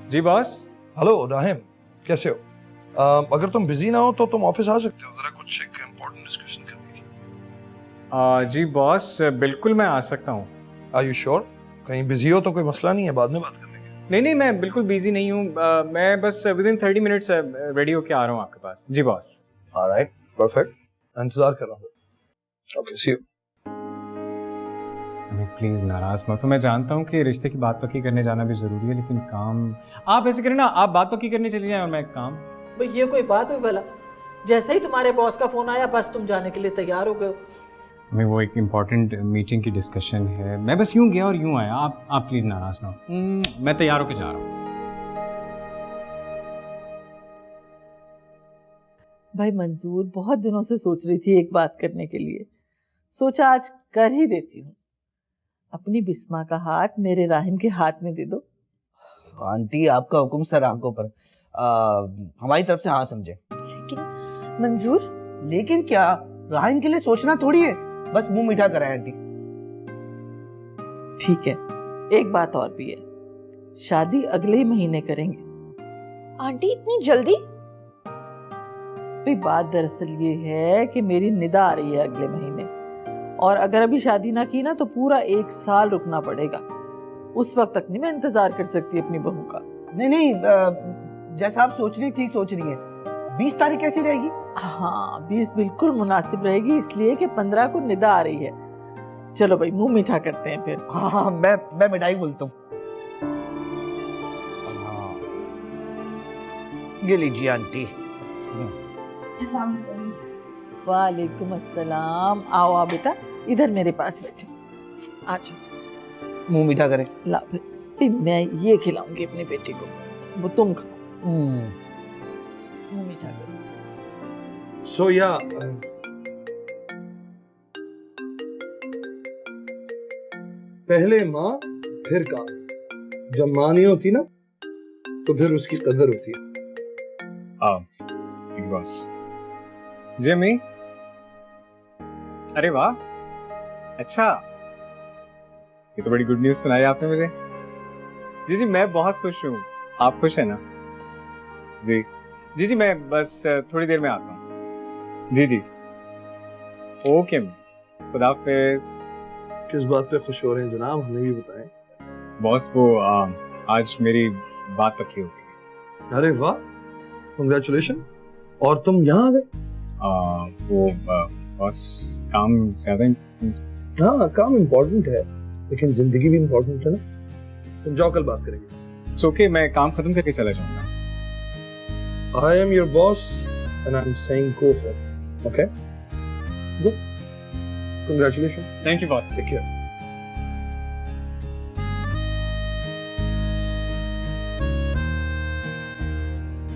जी boss. Hello Rahim, कैसे हो? अगर तुम बिजी ना हो तो तुम ऑफिस आ सकते हो, जरा कुछ एक इम्पोर्टेंट डिस्कशन करनी थी। जी बॉस, बिल्कुल मैं आ सकता हूँ। Are you sure? कहीं बिजी हो तो कोई मसला नहीं है, बाद में बात कर लेंगे। नहीं नहीं, मैं बिल्कुल बिजी नहीं हूँ। मैं बस विदिन 30 मिनट्स रेडी होके आ रहा हूँ आपके पास। जी बॉस। ऑलराइट, परफेक्ट, इंतजार कर रहा हूँ। Okay, C you. प्लीज नाराज मत हो, मैं जानता हूँ कि रिश्ते की बात पक्की करने जाना भी जरूरी है, लेकिन काम आप ऐसे करें ना, आप बात पक्की करने चले जाएं और मैं काम। भाई ये कोई बात हुई भला? जैसे ही तुम्हारे बॉस का फोन आया बस तुम जाने के लिए तैयार हो गए हो। मैं वो एक इम्पोर्टेंट मीटिंग की डिस्कशन है, मैं बस यूं गया और यूं आया। आप प्लीज नाराज ना हो। मैं तैयार होके जा रहा हूँ। भाई मंजूर, बहुत दिनों से सोच रही थी एक बात करने के लिए, सोचा आज कर ही देती हूँ। अपनी बिस्मा का हाथ मेरे राहिम के हाथ में दे दो। आंटी आपका हुक्म सर आंखों पर। हमारी तरफ से हाँ समझे। लेकिन मंजूर, लेकिन क्या? राहिम के लिए सोचना थोड़ी है, बस मुंह मीठा कराए आंटी। ठीक है, एक बात और भी है, शादी अगले ही महीने करेंगे। आंटी इतनी जल्दी? भाई बात दरअसल ये है कि मेरी निदा आ रही है अगले महीने, और अगर अभी शादी ना की ना तो पूरा 1 साल रुकना पड़ेगा। उस वक्त तक नहीं मैं इंतजार कर सकती अपनी बहू का। नहीं नहीं, जैसा आप सोच रही ठीक सोच रही है। 20 तारीख कैसी रहेगी? हाँ 20 बिल्कुल मुनासिब रहेगी, इसलिए कि 15 को निदा आ रही है। चलो भाई मुंह मीठा करते हैं फिर। हाँ मैं मिठाई बोलता हूँ। ये लीजिए आंटी। वालेकुम अस्सलाम। आओ आओ बेटा, इधर मेरे पास बैठो। अच्छा मुंह मीठा करें। ला फिर मैं ये खिलाऊंगी अपनी बेटी को, वो तुम खाओ। मुंह मीठा करो। सो या पहले माँ फिर काम। जब माँ नहीं होती ना तो फिर उसकी कदर होती है। बॉस जी अम्मी। अरे वाह, अच्छा, ये तो बड़ी गुड न्यूज़ सुनाई आपने मुझे। जी जी मैं बहुत खुश हूँ। आप खुश है ना? जी जी जी मैं बस थोड़ी देर में आता हूँ। जी जी ओके, खुदा हाफिज। किस बात पे खुश हो रहे हैं जनाब, हमें भी बताएं। बॉस वो आज मेरी बात पक्की हो गई। अरे वाह, कंग्रेचुलेशन। और तुम यहाँ आ गए? वो बॉस काम ज्यादा। हाँ काम इम्पोर्टेंट है, लेकिन जिंदगी भी इम्पोर्टेंट है ना। तुम जाओ, कल बात करेंगे। ओके, मैं काम खत्म करके चला जाऊंगा। I am your boss and I'm saying go for it. Okay? Good. Congratulations. Thank you boss. Take care.